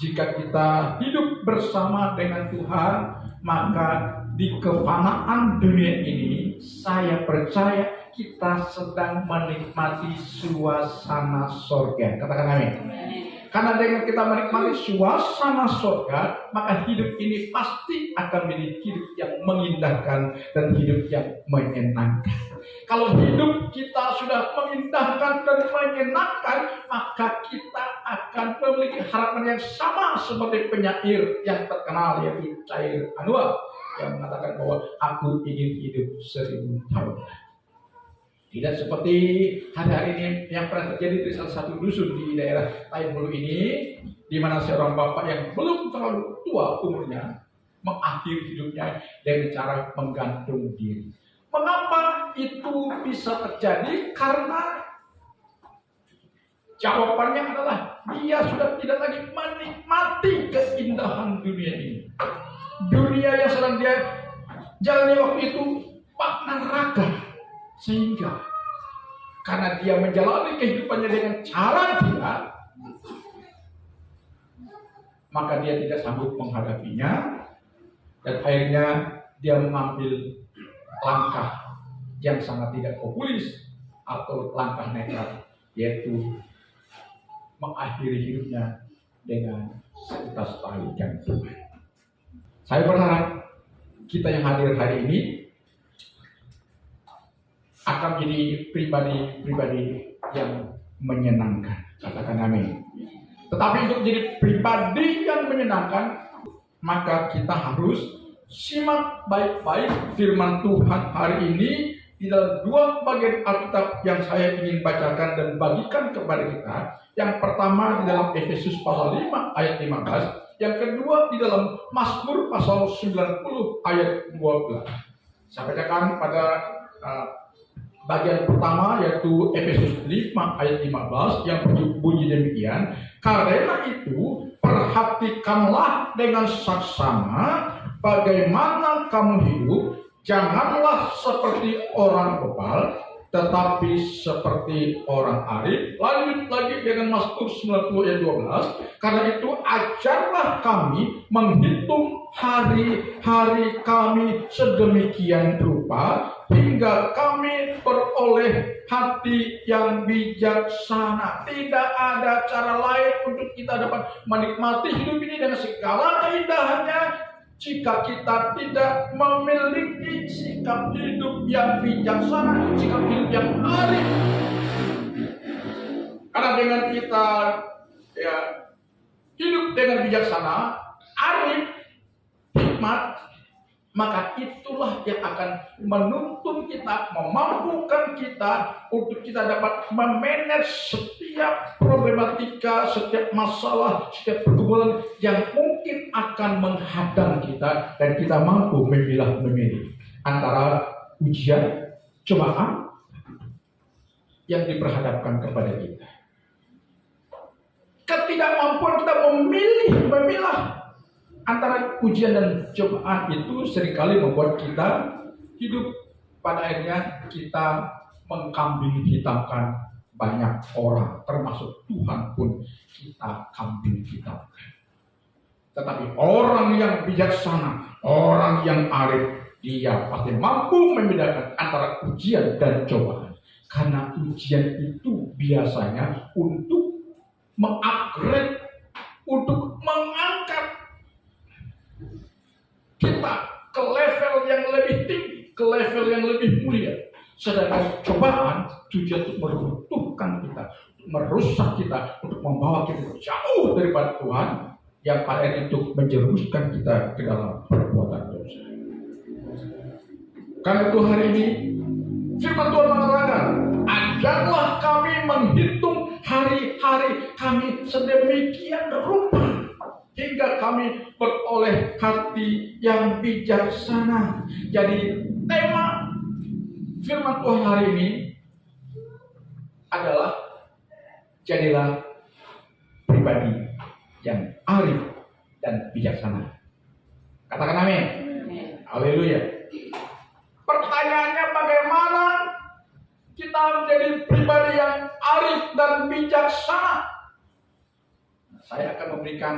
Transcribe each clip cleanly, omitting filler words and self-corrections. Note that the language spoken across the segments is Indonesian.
Jika kita hidup bersama dengan Tuhan, maka di kefanaan dunia ini, saya percaya kita sedang menikmati suasana sorga. Katakan amin. Karena dengan kita menikmati suasana sorga, maka hidup ini pasti akan menjadi hidup yang mengindahkan dan hidup yang menyenangkan. Kalau hidup kita sudah mengindahkan dan menyenangkan, maka kita akan memiliki harapan yang sama seperti penyair yang terkenal, yaitu Chair Anwar, yang mengatakan bahwa aku ingin hidup 1000 tahun. Tidak seperti hari-hari ini yang pernah terjadi di salah satu dusun di daerah Taibulu ini, di mana seorang bapak yang belum terlalu tua umurnya mengakhiri hidupnya dengan cara menggantung diri. Mengapa itu bisa terjadi? Karena jawabannya adalah dia sudah tidak lagi menikmati keindahan dunia ini. Dunia yang sedang dia jalani waktu itu bak neraka. Sehingga karena dia menjalani kehidupannya dengan cara dia, maka dia tidak sanggup menghadapinya, dan akhirnya dia mengambil langkah yang sangat tidak populis atau langkah nekat, yaitu mengakhiri hidupnya dengan sekitar tali gantung. Saya berharap kita yang hadir hari ini akan menjadi pribadi-pribadi yang menyenangkan. Katakan amin. Tetapi untuk menjadi pribadi yang menyenangkan, maka kita harus simak baik-baik firman Tuhan hari ini di dalam 2 bagian Alkitab yang saya ingin bacakan dan bagikan kepada kita. Yang pertama di dalam Efesus pasal 5 ayat 15, yang kedua di dalam Mazmur pasal 90 ayat 12. Saya bacakan pada bagian pertama, yaitu Efesus 5 ayat 15, yang bunyi demikian. Karena itu perhatikanlah dengan saksama bagaimana kamu hidup, janganlah seperti orang bebal, tetapi seperti orang arif. Lanjut lagi dengan Mazmur 90 ayat 12. Karena itu ajarlah kami menghitung hari-hari kami sedemikian rupa, hingga kami beroleh hati yang bijaksana. Tidak ada cara lain untuk kita dapat menikmati hidup ini dengan segala keindahannya, jika kita tidak memiliki sikap hidup yang bijaksana, sikap hidup yang arif. Karena dengan kita hidup dengan bijaksana, arif, hikmat, maka itulah yang akan menuntun kita, memampukan kita untuk kita dapat memanage setiap problematika, setiap masalah, setiap pergumulan yang mungkin akan menghadang kita, dan kita mampu memilih antara ujian, cobaan yang diperhadapkan kepada kita. Ketidakmampuan kita memilah antara ujian dan cobaan itu seringkali membuat kita hidup, pada akhirnya kita mengkambing hitamkan banyak orang, termasuk Tuhan pun kita kambing hitamkan. Tetapi orang yang bijaksana, orang yang arif, dia pasti mampu membedakan antara ujian dan cobaan. Karena ujian itu biasanya untuk mengupgrade, untuk mengangkat kita ke level yang lebih tinggi, ke level yang lebih mulia. Sedangkan cobaan tujuan untuk meruntuhkan kita, untuk merusak kita, untuk membawa kita jauh daripada Tuhan, yang pada itu menjerumuskan kita ke dalam perbuatan dosa. Karena itu hari ini firman Tuhan mengatakan, ajarlah kami menghitung hari-hari kami sedemikian rupa, hingga kami beroleh hati yang bijaksana. Jadi tema firman Tuhan hari ini adalah jadilah pribadi yang arif dan bijaksana. Katakan amin. Haleluya. Pertanyaannya, bagaimana kita menjadi pribadi yang arif dan bijaksana? Saya akan memberikan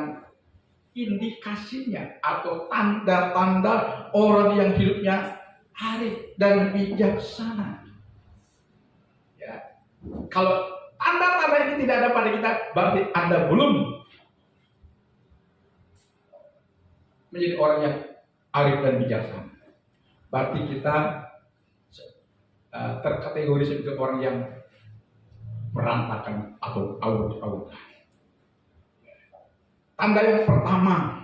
indikasinya atau tanda-tanda orang yang hidupnya arif dan bijaksana. Ya. Kalau tanda-tanda ini tidak ada pada kita, berarti Anda belum menjadi orang yang arif dan bijaksana. Berarti kita terkategori sebagai orang yang berantakan atau awut-awut. Tanda yang pertama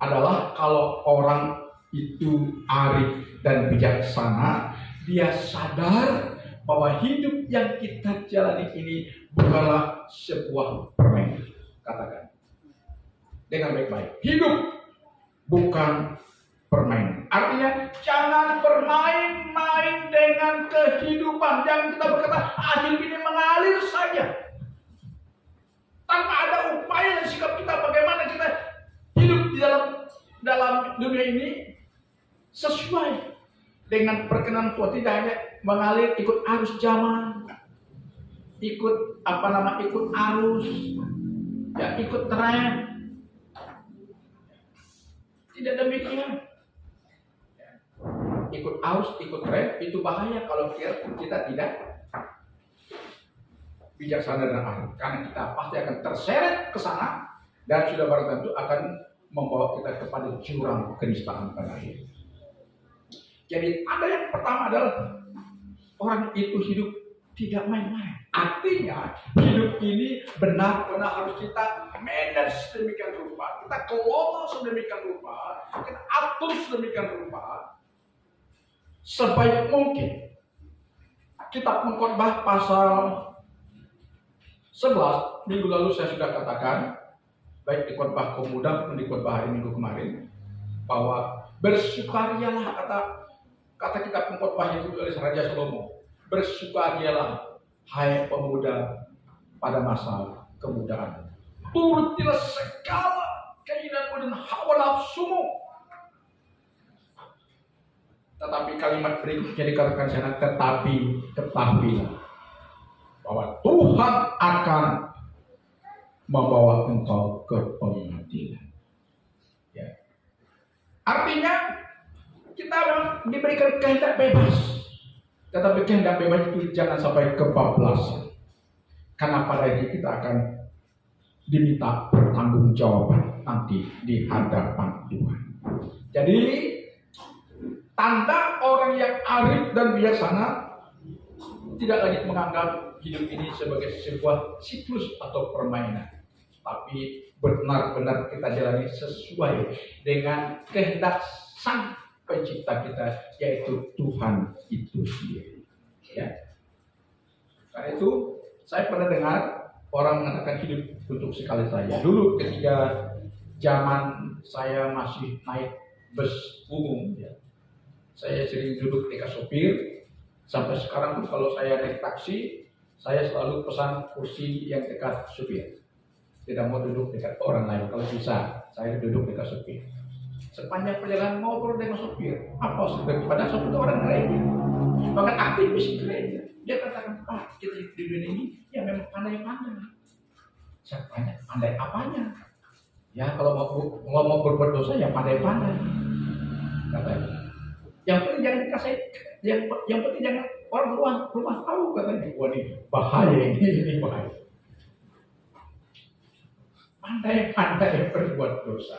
adalah kalau orang itu arif dan bijaksana, dia sadar bahwa hidup yang kita jalani ini bukanlah sebuah permainan. Katakan dengan baik-baik, hidup bukan permainan. Artinya jangan bermain-main dengan kehidupan. Jangan kita berkata, hidup ini mengalir saja, tanpa ada upaya dan sikap kita bagaimana kita hidup di dalam dunia ini sesuai dengan perkenan Tuhan. Tidak hanya mengalir ikut arus zaman, ikut arus, ya ikut tren. Tidak demikian. Ikut arus, ikut tren itu bahaya kalau kita tidak bijaksana dan arif, karena kita pasti akan terseret ke sana dan sudah barang tentu akan membawa kita kepada jurang kenistaan pada akhir. Jadi ada yang pertama adalah orang itu hidup tidak main-main. Artinya hidup ini benar-benar harus kita manage sedemikian rupa, kita kelola sedemikian rupa, kita atur sedemikian rupa sebaik mungkin. Kitab Pengkhotbah pasal 11 minggu lalu saya sudah katakan, baik di khotbah pemuda maupun di khotbah hari Minggu kemarin, bahwa bersukarialah, kata kitab Pengkhotbah itu oleh Raja Salomo, bersukarialah hai pemuda pada masa kemudaan, turutilah segala keinginanmu dan hawa nafsumu. Tetapi kalimat berikutnya dikatakan sana, tetapi ketahuilah bahwa Tuhan akan membawa engkau ke pengadilan. Ya. Artinya kita memang diberikan kehendak bebas, tetapi kehendak bebas itu jangan sampai kebablasan, karena pada akhirnya kita akan diminta pertanggungjawaban nanti di hadapan Tuhan. Jadi tanda orang yang arif dan bijaksana tidak lagi menganggap hidup ini sebagai sebuah siklus atau permainan, tapi benar-benar kita jalani sesuai dengan kehendak Sang Pencipta kita, yaitu Tuhan itu sendiri. Ya. Karena itu saya pernah dengar orang mengatakan hidup untuk sekali saja. Dulu ketika zaman saya masih naik bus umum, ya, saya sering duduk dekat sopir. Sampai sekarang pun kalau saya naik taksi, saya selalu pesan kursi yang dekat supir. Tidak mau duduk dekat orang lain. Kalau bisa, saya duduk dekat supir. Sepanjang perjalanan ngobrol dengan supir. Apa daripada supir orang gereja. Bahkan aktivis gereja. Dia katakan, kita di dunia ini ya memang pandai-pandai. Saya tanya, pandai apanya? Ya kalau mau berbuat dosa ya pandai-pandai. Katanya. Yang penting jangan dikasih, yang penting jangan orang rumah tahu, katanya. Wah ini bahaya, ini bahaya. Pandai-pandai berbuat dosa.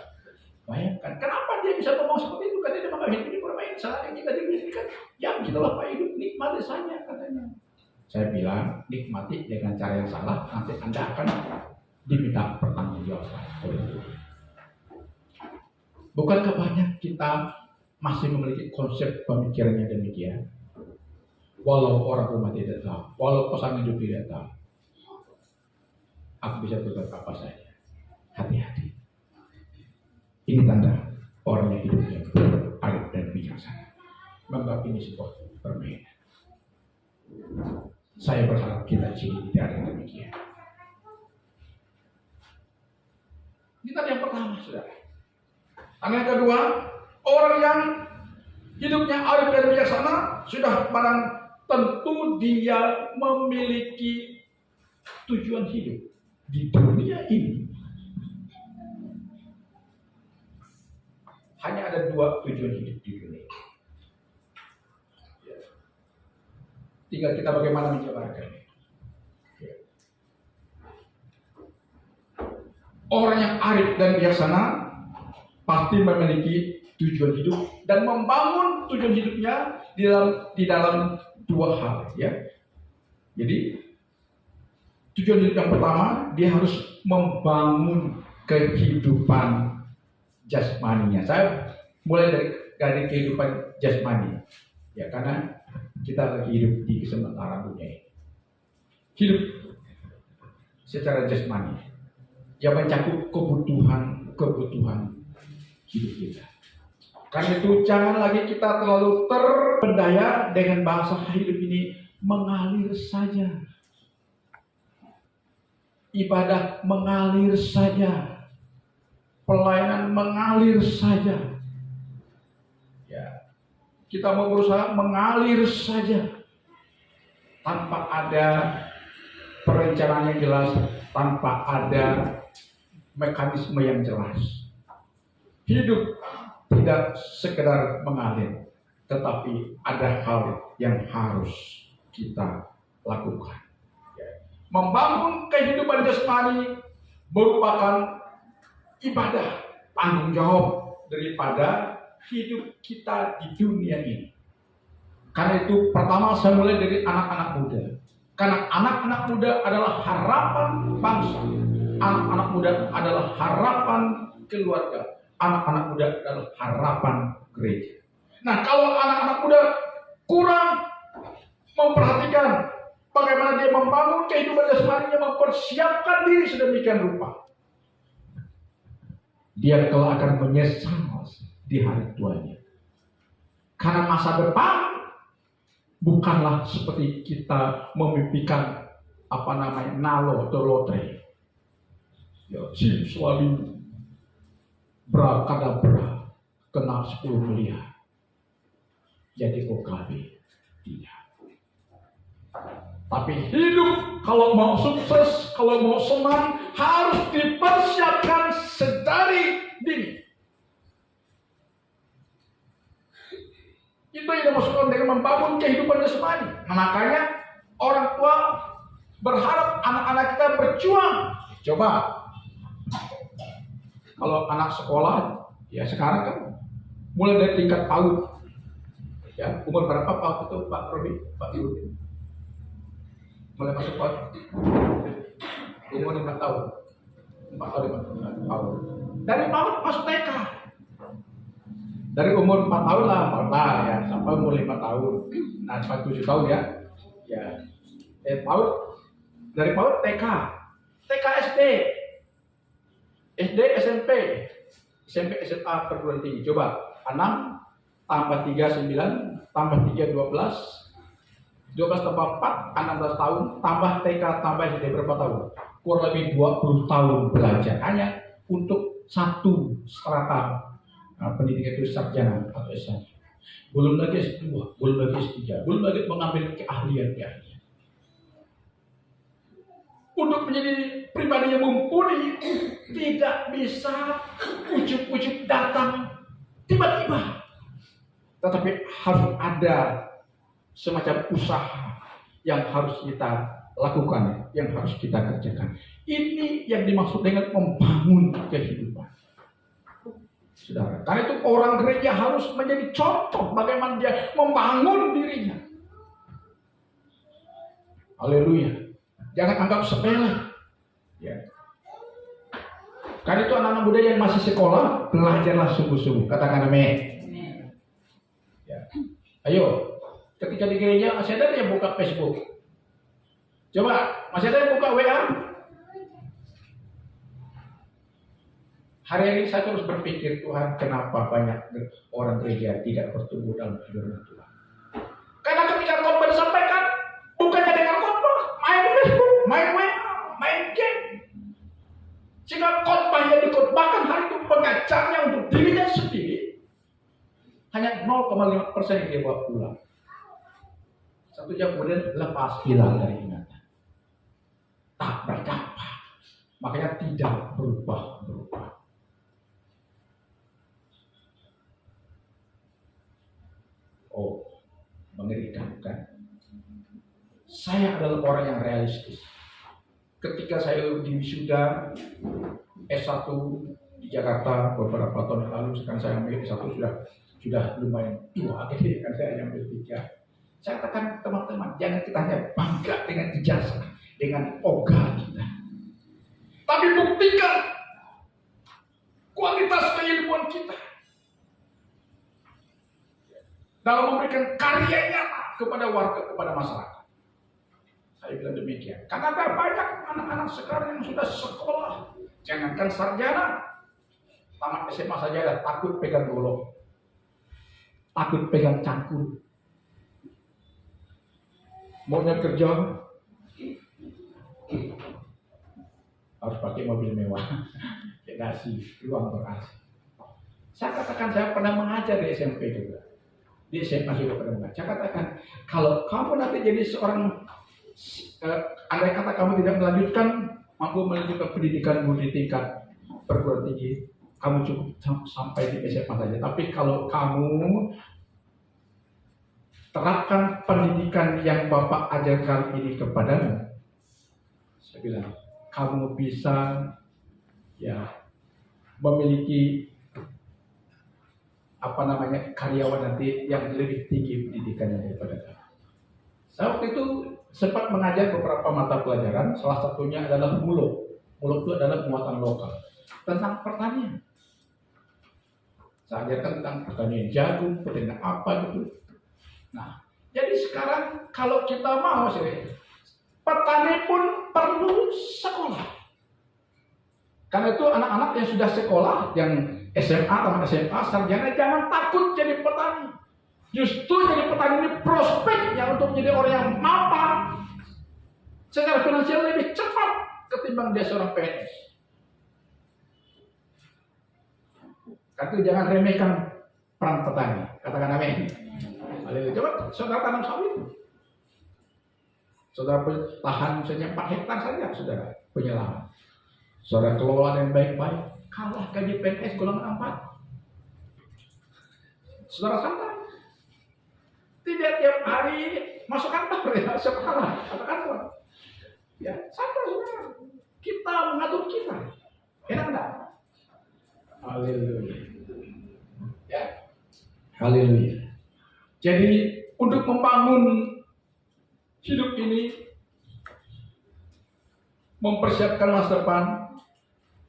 Bayangkan, kenapa dia bisa ngomong seperti itu? Katanya dia menganggap hidup ini bermain. Saat kita diberikan, ya gitulah Pak, hidup nikmati saja, katanya. Saya bilang, nikmati dengan cara yang salah, nanti Anda akan diminta pertanggungjawaban oleh Tuhan. Bukankah banyak kita masih memiliki konsep pemikiran yang demikian? Walau orang rumah tidak tahu, walau pasangan hidup tidak tahu, aku bisa berbuat apa saja. Hati-hati. Ini tanda orang yang hidupnya arif dan bijaksana. Menganggap ini sebuah permainan. Saya berharap kita sini tidak ada demikian. Ini tadi yang pertama, saudara. Tanda yang kedua, orang yang hidupnya arif dan bijaksana sudah barang tentu dia memiliki tujuan hidup di dunia ini. ada dua tujuan hidup di dunia. Ya. Tinggal kita bagaimana menjabarkannya. Ya. Orang yang arif dan bijaksana pasti memiliki tujuan hidup dan membangun tujuan hidupnya di dalam dua hal, ya. Jadi tujuan hidup yang pertama, dia harus membangun kehidupan jasmaninya. Saya mulai dari kehidupan jasmani, ya, karena kita lagi hidup di sementara dunia ini. Hidup secara jasmani, yang mencakup kebutuhan hidup kita. Karena itu jangan lagi kita terlalu terpedaya dengan bahasa hidup ini mengalir saja. Ibadah mengalir saja. Pelayanan mengalir saja. Ya. Kita mau berusaha mengalir saja. Tanpa ada perencanaan yang jelas, tanpa ada mekanisme yang jelas. Hidup tidak sekedar mengalir, tetapi ada hal yang harus kita lakukan. Membangun kehidupan jasmani merupakan ibadah, tanggung jawab daripada hidup kita di dunia ini. Karena itu pertama saya mulai dari anak-anak muda. Karena anak-anak muda adalah harapan bangsa. Anak-anak muda adalah harapan keluarga. Anak-anak muda adalah harapan gereja. Nah, kalau anak-anak muda kurang memperhatikan bagaimana dia membangun kehidupan jasmaninya, mempersiapkan diri sedemikian rupa, dia kelak akan menyesal di hari tuanya. Karena masa depan bukanlah seperti kita memimpikan nalo atau lotre. Ya, selalu berakadabra kena 10 miliar. Jadi OKB tidak. Tapi hidup kalau mau sukses, kalau mau senang, harus dipersiapkan sedari dini. Itu yang dimaksudkan dengan membangun kehidupan jasmani. Nah, makanya orang tua berharap anak-anak kita berjuang. Coba, kalau anak sekolah, ya sekarang kan mulai dari tingkat PAUD. Ya, umur berapa PAUD itu Pak Robi, Pak Yudi? Mulai masuk PAUD? Umur 5 tahun. 4 tahun 5 tahun. Dari PAUD masuk TK. Dari umur 4 tahun lah, ya, sampai umur 5 tahun. Nah, sampai 7 tahun ya. Ya. PAUD, dari PAUD TK. TK SD. SD, SMP, SMA, perguruan tinggi. Coba 6 tambah 3 9 tambah 3 12 tambah 4 16 tahun tambah TK tambah SD berapa tahun? Kurang lebih 20 tahun belajar hanya untuk satu strata pendidikan itu sarjana atau S1. Belum lagi S2, belum lagi S3, belum lagi mengambil keahlian. Untuk menjadi pribadi yang mumpuni tidak bisa ujuk-ujuk datang tiba-tiba, tetapi harus ada semacam usaha yang harus kita lakukan, yang harus kita kerjakan. Ini yang dimaksud dengan membangun kehidupan, saudara. Karena itu orang gereja harus menjadi contoh bagaimana dia membangun dirinya. Haleluya. Jangan anggap sepele. Ya. Karena itu anak-anak muda yang masih sekolah, belajarlah sungguh-sungguh. Katakan amin. Ya. Ayo, ketika di gereja masih ada yang buka Facebook. Coba, masih ada yang buka WA. Hari ini saya terus berpikir, Tuhan, kenapa banyak orang gereja tidak bertumbuh dalam firman Tuhan? Karena ketika khotbah disampaikan, bukannya dengan khotbah, main Facebook, main WA, main game. Sehingga khotbah yang dikhotbahkan hari itu pengajarnya untuk dirinya sendiri hanya 0,5% yang dia bawa pulang. 1 jam kemudian lepas hilang dari ingatan. Tak berdampak. Makanya tidak berubah. mengerikan, kan? Saya adalah orang yang realistis. Ketika saya di wisuda S1 di Jakarta beberapa tahun yang lalu, sekarang saya ambil S1 sudah lumayan tua, jadi kan saya ambil 3. Saya katakan teman-teman, jangan kita hanya bangga dengan ijazah, dengan ogah kita, tapi buktikan kualitas keilmuan kita dalam memberikan karya nyata kepada warga, kepada masyarakat. Saya bilang demikian. Karena ada banyak anak-anak sekarang yang sudah sekolah, jangankan sarjana, tamat SMA saja ada takut pegang golok, takut pegang cangkul. Maunya kerja harus pakai mobil mewah, dikasih ruang berasi. Saya katakan, saya pernah mengajar di SMP juga, di SMA juga pernah mengajar. Saya katakan, kalau kamu nanti jadi seorang, andai kata kamu tidak mampu melanjutkan pendidikanmu di tingkat perguruan tinggi, kamu cukup sampai di SMA saja. Tapi kalau kamu terapkan pendidikan yang Bapak ajarkan ini kepadamu, saya bilang, kamu bisa memiliki karyawan nanti yang lebih tinggi pendidikannya daripada kamu. Saya waktu itu sempat mengajar beberapa mata pelajaran, salah satunya adalah muluk. Muluk itu adalah muatan lokal tentang pertanian. Saya ajarkan tentang pertanian jagung, pertanian apa gitu. Nah, jadi sekarang kalau kita mau sih, petani pun perlu sekolah. Karena itu anak-anak yang sudah sekolah, yang SMA, tamat SMA, sarjana, jangan takut jadi petani. Justru jadi petani ini prospeknya untuk jadi orang yang mapan secara finansial lebih cepat ketimbang dia seorang PNS. Karena itu jangan remehkan peran petani. Katakan amin. Coba saudara tanam sawit, saudara lahan misalnya 4 hektar saja, saudara punya lahan, saudara kelola dengan baik-baik, kalah gaji PNS golongan 4. Saudara santai, tidak tiap hari masuk kantor ya, sekolah atau kantor, ya santai saudara. Kita mengatur kita, enak enggak? Haleluya, ya, haleluya. Jadi untuk membangun hidup ini, mempersiapkan masa depan,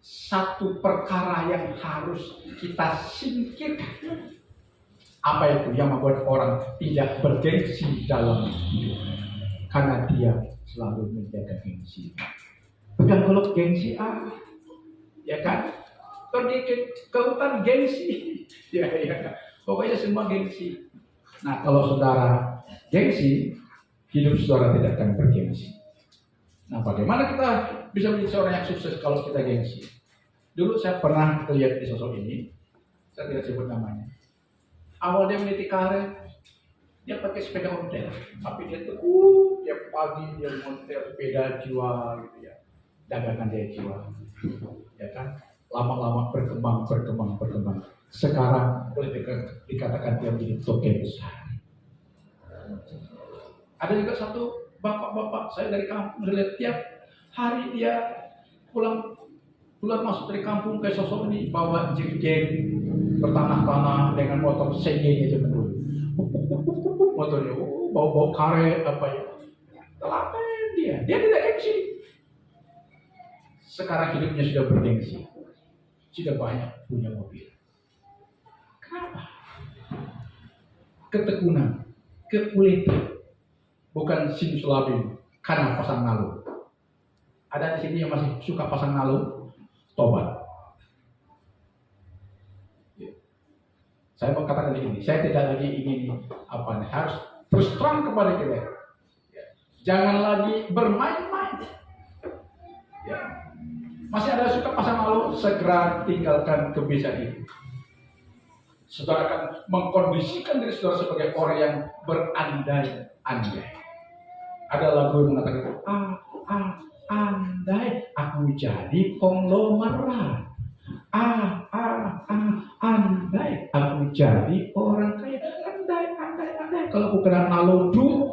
satu perkara yang harus kita singkirkan. Apa itu yang membuat orang tidak bergengsi dalam hidup? Karena dia selalu menjaga gengsi. Pegang golok gengsi ya kan? Pergi ke hutan gengsi, ya. Pokoknya semua gengsi. Nah, kalau saudara gengsi, hidup saudara tidak akan bergengsi. Nah, bagaimana kita bisa menjadi seorang yang sukses kalau kita gengsi? Dulu saya pernah lihat di sosok ini, saya tidak sebut namanya. Awal dia meniti karir, dia pakai sepeda ontel, tapi dia tuh tiap pagi dia montel sepeda jual, gitu ya, dagangan dia jual, ya kan? Lama-lama berkembang. Sekarang boleh dikatakan dia menjadi token besar. Ada juga satu bapak-bapak, saya dari kampung, lihat tiap hari dia pulang masuk dari kampung ke sosok ini, bawa jeng-jeng bertanah-tanah dengan motor sengenya aja betul. Motornya bau karet apa ya. Telaten dia tidak gengsi. Sekarang hidupnya sudah bergengsi, sudah banyak punya mobil. Kenapa? Ketekunan, kekulitan, bukan simsalabim karena pasang nalu. Ada di sini yang masih suka pasang nalu, tobat. Saya mau katakan ini, saya tidak lagi ingin harus terus terang kepada kita. Jangan lagi bermain-main. Ya. Masih ada suka pasang nalu, segera tinggalkan kebiasaan itu. Saudara akan mengkondisikan diri saudara sebagai orang yang berandai-andai. Ada lagu yang mengatakan, andai aku jadi konglomerat. Andai aku jadi orang kaya. Andai. Kalau aku kena nalodu,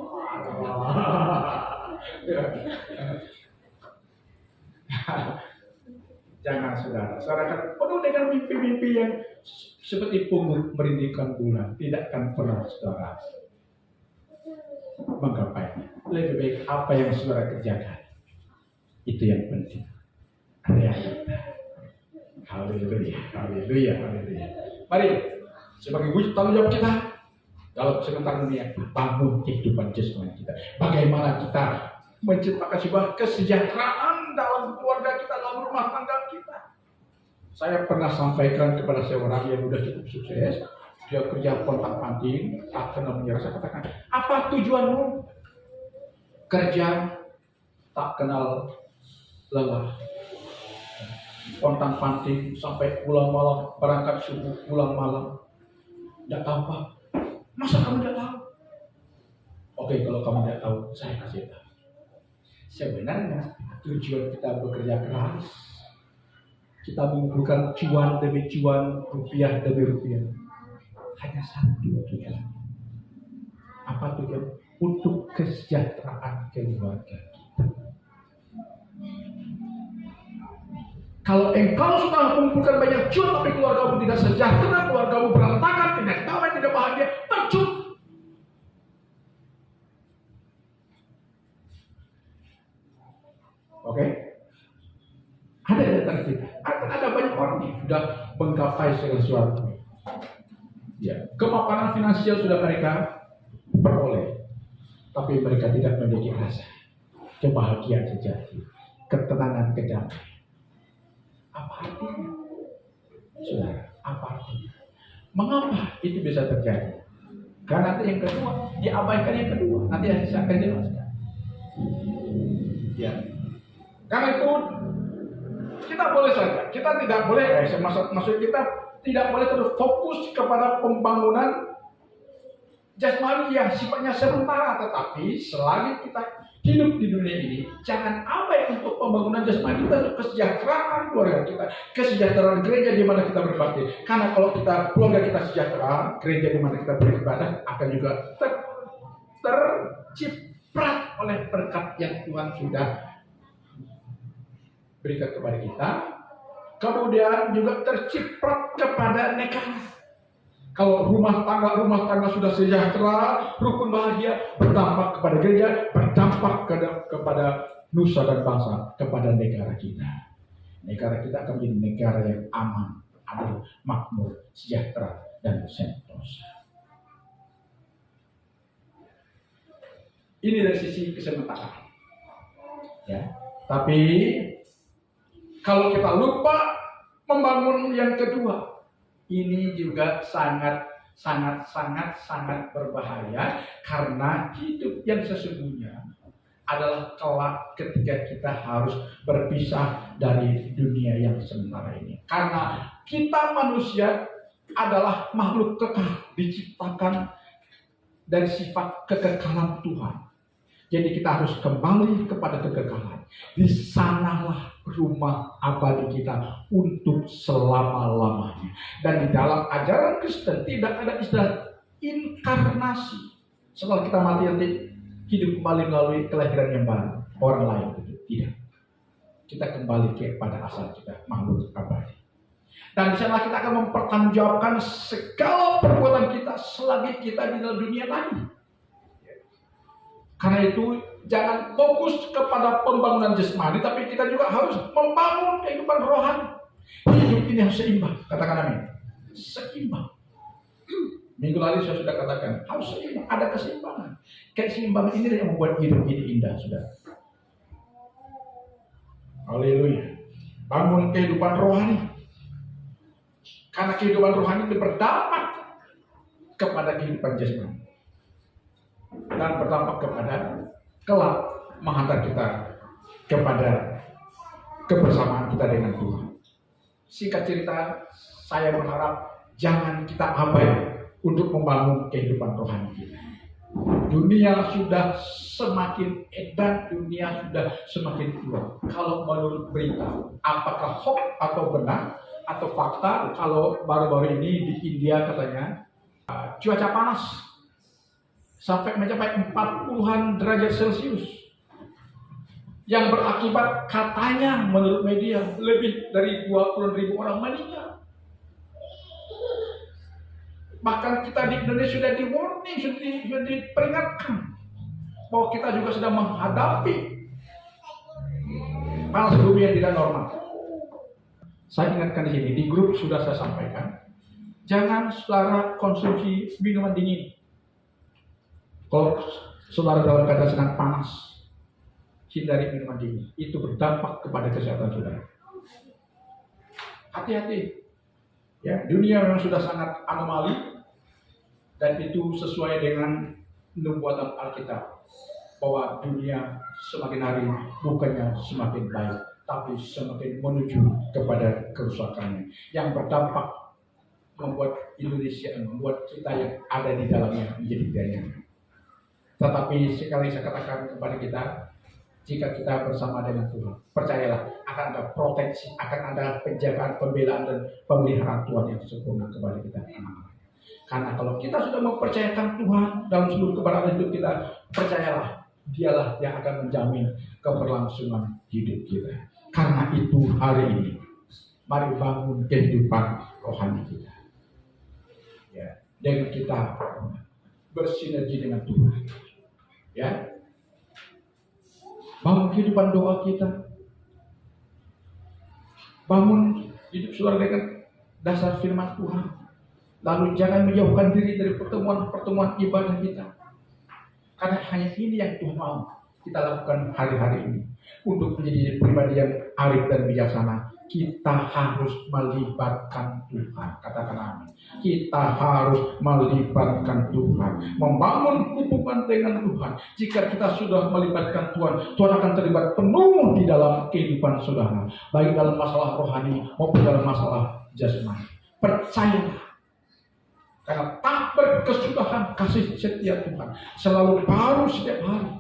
jangan saudara. Saudara kan penuh dengan mimpi-mimpi yang seperti pungut merindingkan bulan. Tidak akan pernah saudara menggapai. Lebih baik apa yang saudara kerjakan. Itu yang penting. Realita. Haleluya, haleluya, haleluya. Mari, sebagai wujud tanggung jawab kita dalam sebentar dunia, bangun kehidupan jasmani kita. Bagaimana kita menciptakan sebuah kesejahteraan dalam keluarga kita, dalam rumah tangga kita. Saya pernah sampaikan kepada seorang yang sudah cukup sukses. Dia kerja pontang-panting, tak kenal menyerah. Saya katakan, apa tujuanmu? Kerja tak kenal lelah. Pontang-panting sampai pulang malam, berangkat subuh, pulang malam. Tidak tahu apa? Masa kamu tidak tahu? Oke, kalau kamu tidak tahu, saya kasih tahu. Sebenarnya tujuan kita bekerja keras, kita mengumpulkan cuan demi cuan, rupiah demi rupiah. Hanya satu tujuan. Apa tujuan? Untuk kesejahteraan keluarga kita. Kalau engkau sudah mengumpulkan banyak cuan tapi keluargamu tidak sejahtera, keluargamu berantakan, tidak damai, tidak bahagia, percuma. Oke? Ada di antara kita. Ada banyak orang yang sudah menggapai segala sesuatu. Ya, kemapanan finansial sudah mereka peroleh, tapi mereka tidak memiliki rasa kebahagiaan sejati, ketenangan, kedamaian. Apa artinya? Saudara, apa artinya? Mengapa itu bisa terjadi? Karena nanti yang kedua, diabaikan yang kedua. Nanti saya akan jelaskan. Ya. Karena itu kita boleh saja, kita tidak boleh, maksud kita tidak boleh terus fokus kepada pembangunan jasmani yang sifatnya sementara, tetapi selagi kita hidup di dunia ini, jangan abai untuk pembangunan jasmani kita, untuk kesejahteraan keluarga kita, kesejahteraan gereja di mana kita berbakti. Karena kalau kita keluarga kita sejahtera, gereja di mana kita beribadah akan juga terciprat oleh berkat yang Tuhan sudah berikan kepada kita. Kemudian juga terciprat kepada negara. Kalau rumah tangga sudah sejahtera, rukun bahagia, berdampak kepada gereja, berdampak kepada nusa dan bangsa, kepada negara kita. Negara kita akan menjadi negara yang aman, adil, makmur, sejahtera, dan sentosa. Ini dari sisi kesementaraan. Ya, tapi kalau kita lupa membangun yang kedua, ini juga sangat berbahaya, karena hidup yang sesungguhnya adalah kelak ketika kita harus berpisah dari dunia yang sementara ini. Karena kita manusia adalah makhluk kekal, diciptakan dari sifat kekekalan Tuhan. Jadi kita harus kembali kepada kekekalan. Di sanalah rumah abadi kita untuk selama-lamanya. Dan di dalam ajaran Kristen tidak ada istilah inkarnasi. Setelah kita mati nanti hidup kembali melalui kelahiran yang baru. Orang lain itu tidak. Kita kembali kepada asal kita, makhluk abadi. Dan di sana kita akan mempertanggungjawabkan segala perbuatan kita selagi kita di dalam dunia tadi. Karena itu jangan fokus kepada pembangunan jasmani, tapi kita juga harus membangun kehidupan rohani. Hidup ini harus seimbang, katakan amin. Seimbang. Minggu lalu saya sudah katakan, harus seimbang, ada keseimbangan. Keseimbangan ini yang membuat hidup ini indah, saudara. Haleluya. Bangun kehidupan rohani. Karena kehidupan rohani itu berdampak kepada kehidupan jasmani. Dan berdampak kepada kelak menghantar kita kepada kebersamaan kita dengan Tuhan. Singkat cerita, saya berharap jangan kita abai untuk membangun kehidupan rohani kita. Dunia sudah semakin edan, dunia sudah semakin tua. Kalau menurut berita, apakah hoax atau benar atau fakta, kalau baru-baru ini di India katanya cuaca panas. sampai mencapai 40-an derajat Celcius. Yang berakibat katanya menurut media lebih dari 20.000 orang meninggal. Bahkan kita di Indonesia sudah di warning, sudah diperingatkan bahwa kita juga sedang menghadapi panas bumi yang tidak normal. Saya ingatkan di sini, di grup sudah saya sampaikan, jangan saudara konsumsi minuman dingin. Kalau saudara dalam keadaan sedang panas, hindari minuman dingin. Itu berdampak kepada kesehatan saudara. Hati-hati. Ya, dunia memang sudah sangat anomali dan itu sesuai dengan nubuatan Alkitab bahwa dunia semakin hari bukannya semakin baik, tapi semakin menuju kepada kerusakannya yang berdampak membuat Indonesia, membuat kita yang ada di dalamnya menjadi tidak. Tetapi sekali saya katakan kepada kita, jika kita bersama dengan Tuhan, percayalah akan ada proteksi, akan ada penjagaan, pembelaan dan pemeliharaan Tuhan yang sempurna kepada kita. Karena kalau kita sudah mempercayakan Tuhan dalam seluruh keberadaan hidup kita, percayalah Dialah yang akan menjamin keberlangsungan hidup kita. Karena itu hari ini, mari bangun kehidupan rohani kita. Ya, dengan kita bersinergi dengan Tuhan. Ya, bangun kehidupan doa kita. Bangun hidup saudara dengan dasar firman Tuhan. Lalu jangan menjauhkan diri dari pertemuan-pertemuan ibadah kita. Karena hanya ini yang Tuhan mau kita lakukan hari-hari ini. Untuk menjadi pribadi yang arif dan bijaksana, kita harus melibatkan Tuhan. Katakan amin. Kita harus melibatkan Tuhan. Membangun hubungan dengan Tuhan. Jika kita sudah melibatkan Tuhan, Tuhan akan terlibat penuh di dalam kehidupan saudara. Baik dalam masalah rohani maupun dalam masalah jasmani. Percayalah. Karena tak berkesudahan kasih setia Tuhan. Selalu baru setiap hari.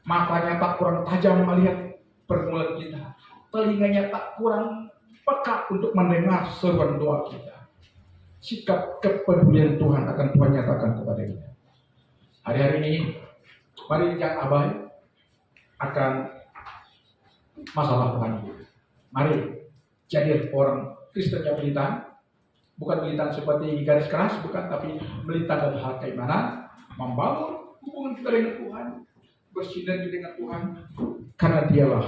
Matanya tak kurang tajam melihat pergumulan kita. Telinganya tak kurang peka untuk mendengar seruan doa kita. Sikap kepedulian Tuhan akan Tuhan nyatakan kepada kita. Hari-hari ini, mari jangan abai akan masalah rohani. Mari jadi orang Kristen yang militan, bukan militan seperti garis keras, bukan, tapi militan dalam hal keimanan, membangun hubungan kita dengan Tuhan, bersinergi dengan Tuhan, karena Dialah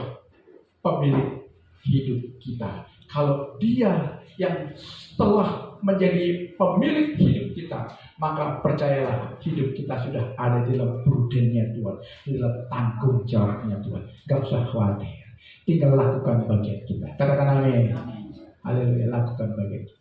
pemilik hidup kita. Kalau Dia yang telah menjadi pemilik hidup kita, maka percayalah hidup kita sudah ada di dalam prudennya Tuhan, di dalam tanggung jawabnya Tuhan. Gak usah khawatir. Tinggal lakukan bagian kita. Katakan amin. Haleluya, lakukan bagian kita.